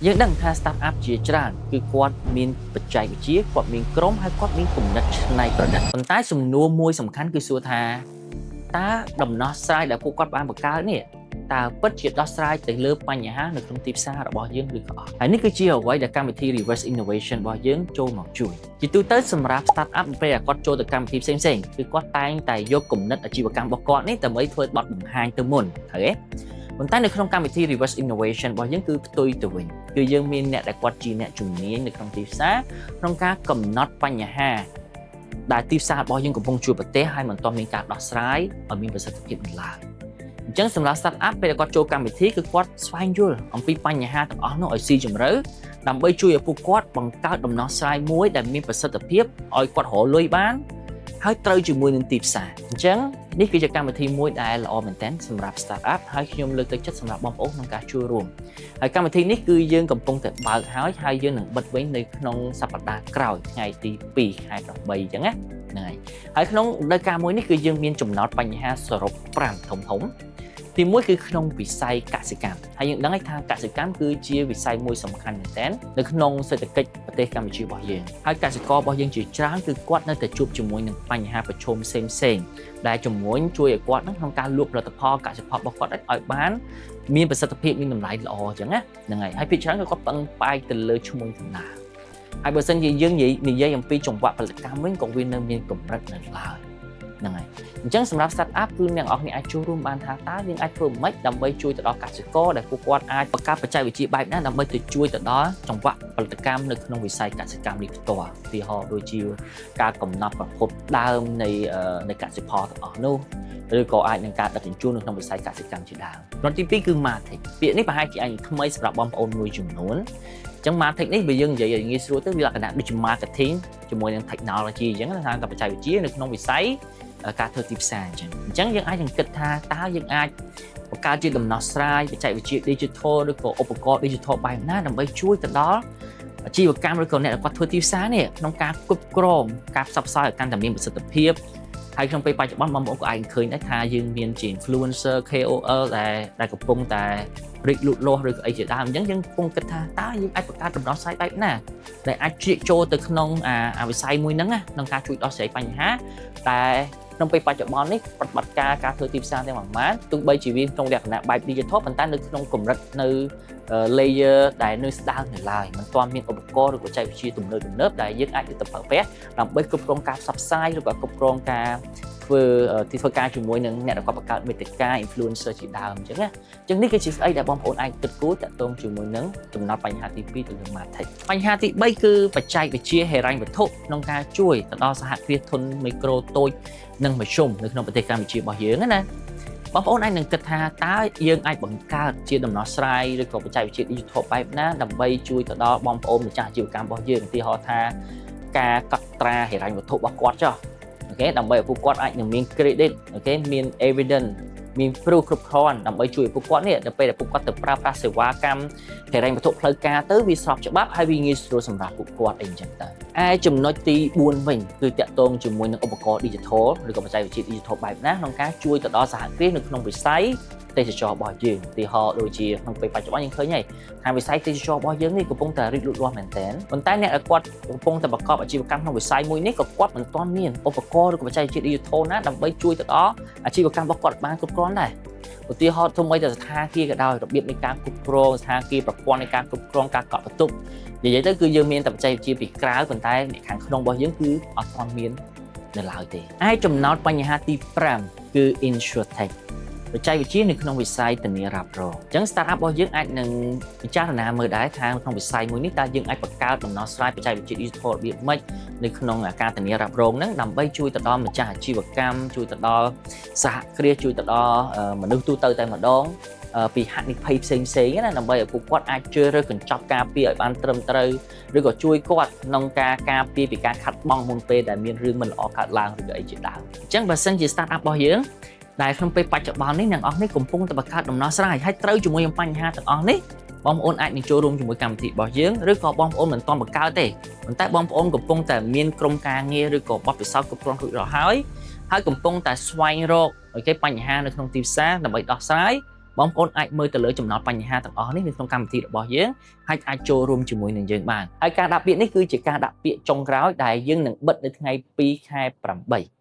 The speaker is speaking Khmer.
យើងដឹងថា startup ជាច្រើនគឺគាត់មានបច្ចេកវិទ្យាគាត់មានក្រុមហើយគាត់មានគំនិតច្នៃប្រឌិតប៉ុន្តែសំណួរមួយសំខាន់គឺសួរថាតើដំណោះស្រាយដែលពួកគាត់បានបង្កើតនេះតើពិតជាដោះស្រាយទៅលើបញ្ហានៅក្នុងទីផ្សាររបស់យើងឬក៏អត់ហើយនេះគឺជាអ្វីដែលកម្មវិធី reverse innovation របស់យើងចូលមកជួយជាទូទៅសម្រាប់ startup ពេលគាត់ចូលទៅកម្មវិធីផ្សេងៗគឺគាត់តែងតែយកគំនិតអាជីវកម្មរបស់គាត់នេះដើម្បីធ្វើបទបង្ហាញទៅមុនត្រូវទេប៉ុន្តែនៅក្នុងកម្មវិធី reverse innovation របស់យើងគឺផ្ទុយទៅវិញគឺយើងមានអ្នកដែលគាត់ជាអ្នកជំនាញនៅក្នុងទីផ្សារក្នុងការកំណត់បញ្ហាដែលទីផ្សាររបស់យើងកំពុងជួបប្រទះហើយមិនទាន់មានការដោះស្រាយឲ្យមានប្រសិទ្ធភាពនៅឡើយអញ្ចឹងសម្រាប់ startup ពេលគាត់ចូលកម្មវិធីគឺគាត់ស្វែងយល់អំពីបញ្ហាទាំងអស់នោះឲ្យស៊ីជម្រៅដើម្បីជួយឲ្យពួកគាត់បង្កើតដំណោះស្រាយមួយដែលមានប្រសិទ្ធភាពឲ្យគាត់រកលុយបានហើយត្រូវជាមួយនឹងទីផ្សារអញ្ចឹងនេះគឺជាកម្មវិធីមួយដែលល្អមែនទែនសម្រាប់ startup ហើយខ្ញុំលើកទឹកចិត្តសម្រាប់បងប្អូនក្នុងការចូលរួមហើយកម្មវិធីនេះគឺយើងកំពុងតែបើកហើយយើងនឹងបិទវិញនៅក្នុងសប្តាហ៍ក្រោយថ្ងៃទី2ខែ8អញ្ចឹងណាហ្នឹងហើយក្នុងរដូវកាលមួយនេះគឺយើងមានចំណោទបញ្ហាសរុប5ធំទី1គឺក្នុងវិស័យកសិកម្មហើយយើងដឹងថាកសិកម្មគឺជាវិស័យមួយសំខាន់មែនទែននៅក្នុងសេដ្ឋកិច្ចប្រទេសកម្ពុជារបស់យើងហើយកសិកររបស់យើងជាច្រើនគឺគាត់នៅតែជួបជាមួយនឹងបញ្ហាប្រឈមផ្សេងៗដែលជំនួយជួយឲ្យគាត់ក្នុងការលក់ផលិតផលកសិផលរបស់គាត់ឲ្យបានមានប្រសិទ្ធភាពមានតម្លៃល្អអញ្ចឹងណាហ្នឹងហើយភាគច្រើនគាត់ពឹងផ្អែកទៅលើឈ្មោះដំណើរហើយបើសិនជាយើងនិយាយអំពីចង្វាក់ផលិតកម្មវិញក៏វានៅមានកម្រិតនៅឡើយហ្នឹងហើយអញ្ចឹងសម្រាប់ startup គឺអ្នកនរគ្នាអាចចូលរួមបានថាតើយើងអាចធ្វើម៉េចដើម្បីជួយទៅដល់កសិករដែលពួកគាត់អាចបង្កើតបច្ចេកវិទ្យាបែបណាដើម្បីទៅជួយទៅដល់ចង្វាក់ផលិតកម្មនៅក្នុងវិស័យកសិកម្មនេះផ្ទាល់ឧទាហរណ៍ដូចជាការកំណត់ប្រភពដើមនៃកសិផលទាំងអស់នោះឬក៏អាចនឹងការដឹកជញ្ជូននៅក្នុងវិស័យកសិកម្មជាដើមក្រុមទី2គឺ marketing ពាក្យនេះប្រហែលជាអាចថ្មីសម្រាប់បងប្អូនមួយចំនួនអញ្ចឹង marketing នេះបើយើងនិយាយឲ្យងាយស្រួលទៅវាលក្ខណៈដូចជា marketing ជាមួយនឹង technology អញ្ចឹងថាតែបច្ចេកវិទ្យានៅក្នុងវិស័យការធ្វើទីផ្សារអញ្ចឹងយើងអាចនឹងគិតថាតើយើងអាចបង្កើតជាដំណោះស្រាយបច្ចេកវិទ្យា digital ឬក៏ឧបករណ៍ digital បែបណាដើម្បីជួយទៅដល់អាជីវកម្មឬក៏អ្នកដែលគាត់ធ្វើទីផ្សារនេះក្នុងការគ្រប់គ្រងការផ្សព្វផ្សាយឲ្យកាន់តែមានប្រសិទ្ធភាពហើយក្នុងពេលបច្ចុប្បន្នបងប្អូនក៏អាចឃើញដែរថាយើងមានជា influencer KOL ដែលកំពុងតែរីកលូតលាស់ឬក៏អីជាដើមអញ្ចឹងយើងកំពុងគិតថាតើយើងអាចបង្កើតដំណោះស្រាយបែបណាដែលអាចជ្រៀកចូលទៅក្នុងវិស័យមួយហ្នឹងក្នុងការជួយដោះស្រាយបញ្ហាតែក្នុងពេលបច្ចុប្បន្ននេះប្រតិបត្តិការធ្វើទីផ្សារទាំងប៉ុន្មានទោះបីជាវាក្នុងលក្ខណៈបែប digital ប៉ុន្តែនៅក្នុងកម្រិតនៅ layer ដែលនៅស្ដើងនៅឡើយមិនទាន់មានឧបករណ៍ឬបច្ចេកវិទ្យាទំនើបដែលយើងអាចទៅប្រើប្រាស់ដើម្បីគ្រប់គ្រងការផ្សព្វផ្សាយឬក៏គ្រប់គ្រងការធ្វើការជាមួយនឹងអ្នកដែលគាត់បង្កើតមាតិកា influencer ជាដើមអញ្ចឹងណាអញ្ចឹងនេះគឺជាស្អីដែលបងប្អូនអាចគិតគូរតាក់ទងជាមួយនឹងចំណោទបញ្ហាទី2ទៅលើ marketing បញ្ហាទី3គឺបច្ចេកវិទ្យាហិរញ្ញវត្ថុក្នុងការជួយទៅដល់សហគ្រាសធុនមីក្រូតូចនិងមធ្យមនៅក្នុងប្រទេសកម្ពុជារបស់យើងណាបងប្អូនអាចនឹងគិតថាតើយើងអាចបង្កើតជាដំណោះស្រាយឬក៏បច្ចេកវិទ្យា digital បែបណាដើម្បីជួយទៅដល់បងប្អូនម្ចាស់អាជីវកម្មរបស់យើងឧទាហរណ៍ថាការកត់ត្រាហិរញ្ញវត្ថុរបស់គាត់ចុះអូខេដើម្បីឲ្យពួកគាត់អាចនឹងមាន credit អូខេមាន evidence មាន proof គ្រប់គ្រាន់ដើម្បីជួយឲ្យពួកគាត់នេះដល់ពេលដែលពួកគាត់ទៅប្រើប្រាស់សេវាកម្មហិរញ្ញវត្ថុផ្លូវការទៅវាស្របច្បាប់ហើយវាងាយស្រួលសម្រាប់ពួកគាត់អីចឹងទៅឯចំណុចទី4វិញគឺតាក់ទងជាមួយនឹងឧបករណ៍ digital ឬក៏បច្ចេកវិទ្យា digital បែបណាក្នុងការជួយទៅដល់សហគ្រាសនៅក្នុងវិស័យទេសចររបស់យើងឧទាហរណ៍ដូចជាក្នុងពេលបច្ចុប្បន្នយើងឃើញហើយថាវិស័យទេសចររបស់យើងនេះកំពុងតែរីកលូតលាស់មែនទែនប៉ុន្តែអ្នកដែលគាត់កំពុងតែប្រកបអាជីវកម្មក្នុងវិស័យមួយនេះក៏គាត់មិនទាន់មានឧបករណ៍ឬក៏បច្ចេកវិទ្យា digital ណាដើម្បីជួយទៅដល់អាជីវកម្មរបស់គាត់បានគ្រប់គ្រាន់ដែរឧទាហរណ៍ធំបីតែស្ថានភាពក៏ដោយរបៀបនៃការគ្រប់គ្រងស្ថានភាពប្រព័ន្ធនៃការគ្រប់គ្រងការកក់បន្ទប់និយាយទៅគឺយើងមានតែបច្ចេកវិទ្យាពីក្រៅប៉ុន្តែអ្នកខាងក្នុងរបស់យើងគឺអត់ទាន់មាននៅឡើយទេឯចំណោទបញ្ហាទី5គឺ InsurTech បច្ចេកវិទ្យានៅក្នុងវិស័យធានារ៉ាប់រងអញ្ចឹង startup របស់យើងអាចនឹងពិចារណាមើលដែរថាក្នុងវិស័យមួយនេះតើយើងអាចបង្កើតដំណោះស្រាយបច្ចេកវិទ្យា digital របៀបម៉េចនៅក្នុងការធានារ៉ាប់រងហ្នឹងដើម្បីជួយទៅដល់ម្ចាស់អាជីវកម្មជួយទៅដល់សហគ្រាសជួយទៅដល់មនុស្សទូទៅតែម្ដងពីហានិភ័យផ្សេងៗណាដើម្បីឲ្យពួកគាត់អាចជ្រើសរើសកញ្ចប់ការពារឲ្យបានត្រឹមត្រូវឬក៏ជួយគាត់ក្នុងការការពារពីការខាត់បងមុនពេលដែលមានរឿងមិនល្អកើតឡើងឬក៏អីជាដើមអញ្ចឹងបើសិនជា startup របស់យើងដែលក្នុងពេលបច្ចុប្បន្ននេះអ្នកនរនេះកំពុងតែបង្កើតដំណោះស្រាយហើយត្រូវជាមួយនឹងបញ្ហាទាំងអស់នេះបងប្អូនអាចនឹងចូលរួមជាមួយកម្មវិធីរបស់យើងឬក៏បងប្អូនមិនទាន់បង្កើតទេប៉ុន្តែបងប្អូនកំពុងតែមានក្រុមការងារឬក៏បទពិសោធន៍គ្រប់គ្រាន់រួចរាល់ហើយកំពុងតែស្វែងរកបញ្ហានៅក្នុងទីផ្សារដើម្បីដោះស្រាយ បងប្អូនអាចមើលទៅលើចំណោទបញ្ហាទាំងអស់នេះនៅក្នុងកម្មវិធីរបស់យើងហើយអាចចូលរួមជាមួយនឹងយើងបានហើយការដាក់ពាក្យនេះគឺជាការដាក់ពាក្យចុងក្រោយដែលយើងនឹងបិទនៅថ្ងៃ2 ខែ 8